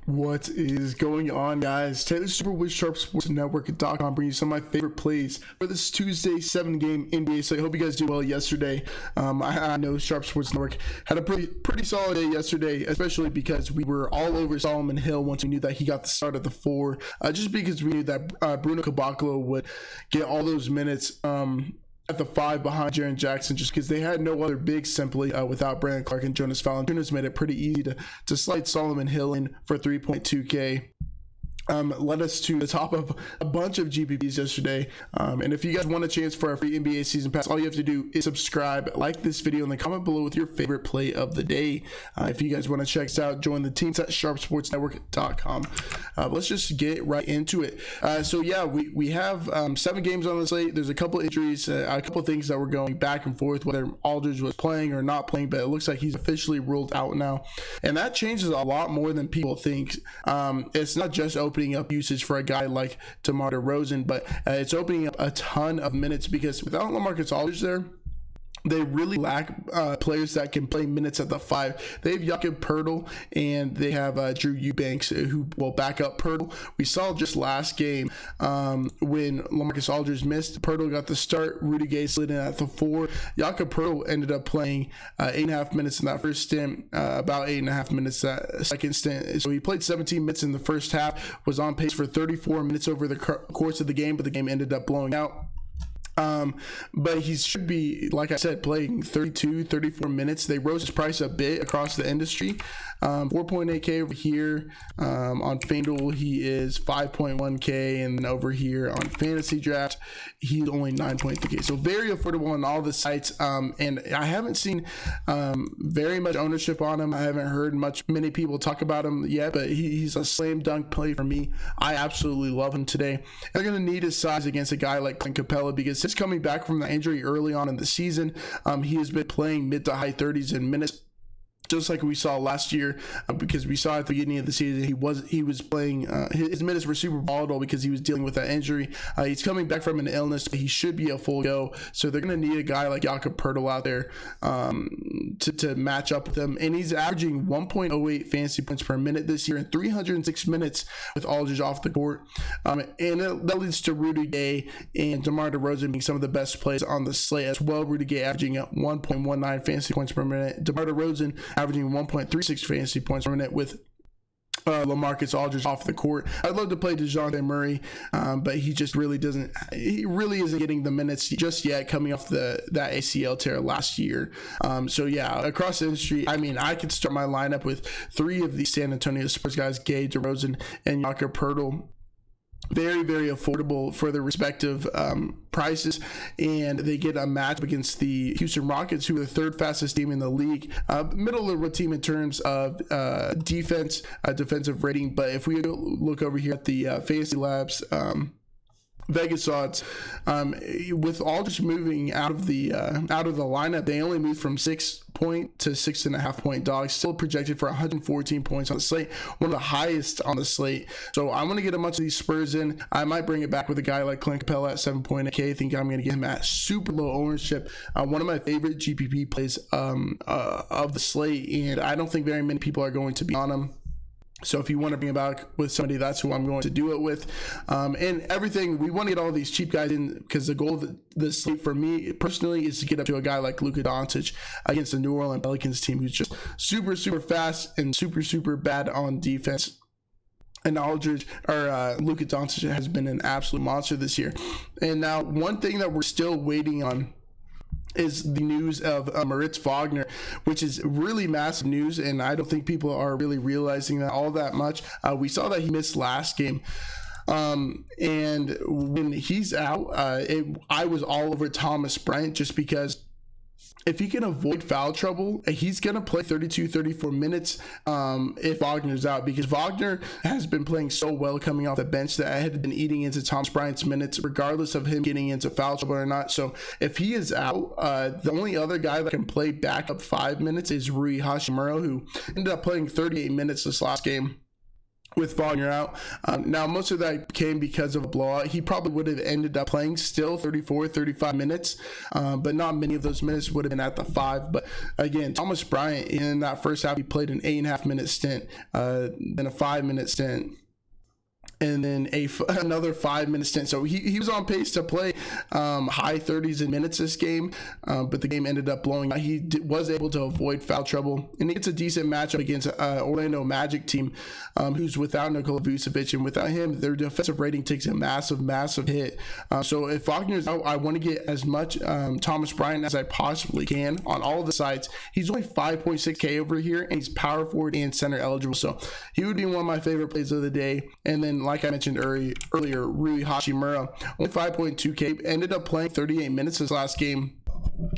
What is going on, guys? Taylor Stuber with SharpSportsNetwork.com bringing you some of my favorite plays for this Tuesday 7-game NBA slate. I hope you guys do well yesterday. I know Sharp Sports Network had a pretty solid day yesterday, especially because we were all over Solomon Hill once we knew that he got the start at the 4. Just because we knew that Bruno Caboclo would get all those minutes at the 5 behind Jaren Jackson, just because they had no other bigs simply without Brandon Clark and Jonas Valanciunas. Made it pretty easy to slide Solomon Hill in for 3.2K. Led us to the top of a bunch of GPPs yesterday. And if you guys want a chance for a free NBA season pass, all you have to do is subscribe, like this video, and then comment below with your favorite play of the day. If you guys want to check us out, join the teams at SharpSportsNetwork.com. Let's just get right into it. So yeah, we have 7 games on the slate. There's a couple injuries, a couple things that were going back and forth, whether Aldridge was playing or not playing, but it looks like he's officially ruled out now. And that changes a lot more than people think. It's not just opening up usage for a guy like DeMar DeRozan, but it's opening up a ton of minutes, because without LaMarcus Aldridge there, they really lack players that can play minutes at the 5. They have Jakob Poeltl and they have Drew Eubanks who will back up Poeltl. We saw just last game when LaMarcus Aldridge missed, Poeltl got the start, Rudy Gay slid in at the 4. Jakob Poeltl ended up playing 8.5 minutes in that first stint, about 8.5 minutes that second stint. So he played 17 minutes in the first half, was on pace for 34 minutes over the course of the game, but the game ended up blowing out. But he should be, like I said, playing 32, 34 minutes. They rose his price a bit across the industry. 4.8K over here. On FanDuel, he is 5.1K, and over here on FantasyDraft, he's only 9.3K. So very affordable on all the sites. And I haven't seen very much ownership on him. I haven't heard many people talk about him yet, but he's a slam dunk play for me. I absolutely love him today. They're going to need his size against a guy like Clint Capella, because since coming back from the injury early on in the season, he has been playing mid to high 30s in minutes, just like we saw last year, because we saw at the beginning of the season he was playing, his minutes were super volatile because he was dealing with that injury. He's coming back from an illness, but he should be a full go. So they're going to need a guy like Jakob Poeltl out there to match up with him. And he's averaging 1.08 fantasy points per minute this year in 306 minutes with Aldridge off the court. And that leads to Rudy Gay and DeMar DeRozan being some of the best plays on the slate as well. Rudy Gay averaging 1.19 fantasy points per minute. DeMar DeRozan averaging 1.36 fantasy points per minute with LaMarcus Aldridge off the court. I'd love to play DeJounte Murray, but he just really doesn't. He really isn't getting the minutes just yet, coming off that ACL tear last year. So yeah, across the industry, I mean, I could start my lineup with 3 of these San Antonio Spurs guys: Gay, DeRozan, and Jakob Poeltl. Very, very affordable for their respective prices, and they get a match against the Houston Rockets, who are the 3rd fastest team in the league, middle of the team in terms of defensive rating. But if we look over here at the Fantasy Labs Vegas odds, with Aldridge moving out of the lineup, they only moved from 6-point to 6.5-point dogs, still projected for 114 points on the slate, one of the highest on the slate. So I want to get a bunch of these Spurs in. I might bring it back with a guy like Clint Capella at 7.8K. I think I'm going to get him at super low ownership. One of my favorite GPP plays of the slate, and I don't think very many people are going to be on him. So if you want to bring it back with somebody, that's who I'm going to do it with. And everything, we want to get all these cheap guys in, because the goal of the slate for me personally is to get up to a guy like Luka Doncic against the New Orleans Pelicans team, who's just super, super fast and super, super bad on defense. And Aldridge, or Luka Doncic, has been an absolute monster this year. And now one thing that we're still waiting on is the news of Moritz Wagner, which is really massive news, and I don't think people are really realizing that all that much. We saw that he missed last game, and when he's out, I was all over Thomas Bryant, just because if he can avoid foul trouble, he's going to play 32, 34 minutes if Wagner's out, because Wagner has been playing so well coming off the bench that I had been eating into Thomas Bryant's minutes, regardless of him getting into foul trouble or not. So if he is out, the only other guy that can play back up 5 minutes is Rui Hashimura, who ended up playing 38 minutes this last game. with Wagner out. Now, most of that came because of a blowout. He probably would have ended up playing still 35 minutes, but not many of those minutes would have been at the 5. But again, Thomas Bryant, in that first half, he played an 8.5-minute stint, then a 5-minute stint, and then another 5-minute stint. So he was on pace to play high 30s in minutes this game, but the game ended up blowing out. He was able to avoid foul trouble, and he gets a decent matchup against Orlando Magic team, who's without Nikola Vucevic, and without him, their defensive rating takes a massive hit. So if Wagner's out, I want to get as much Thomas Bryant as I possibly can on all of the sides. He's only 5.6K over here, and he's power forward and center eligible, so he would be one of my favorite plays of the day. And then, like I mentioned earlier, Rui Hachimura, only 5.2K, ended up playing 38 minutes this last game.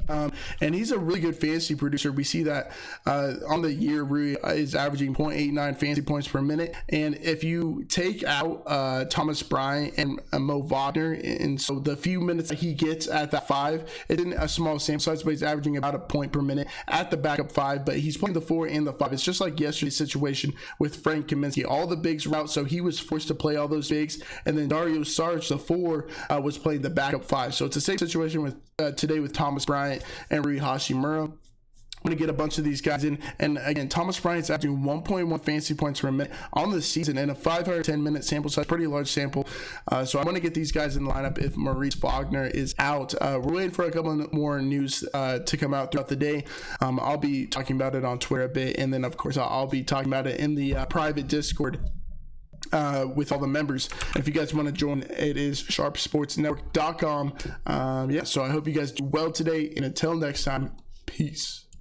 And he's a really good fantasy producer. We see that on the year, Rui is averaging 0.89 fantasy points per minute. And if you take out Thomas Bryant and Mo Wagner, and so the few minutes that he gets at that 5, it's in a small sample size, but he's averaging about a point per minute at the backup 5. But he's playing the 4 and the 5. It's just like yesterday's situation with Frank Kaminsky. All the bigs were out, so he was forced to play all those bigs. And then Dario Saric, the 4, was playing the backup 5. So it's the same situation with today with Thomas Bryant and Rui Hachimura. I'm going to get a bunch of these guys in. And again, Thomas Bryant's averaging 1.1 fantasy points per minute on the season in a 510-minute sample size, pretty large sample. So I'm going to get these guys in the lineup if Maurice Wagner is out. We're waiting for a couple more news to come out throughout the day. I'll be talking about it on Twitter a bit. And then, of course, I'll be talking about it in the private Discord with all the members. If you guys want to join, it is sharpsportsnetwork.com. So I hope you guys do well today, and until next time, peace.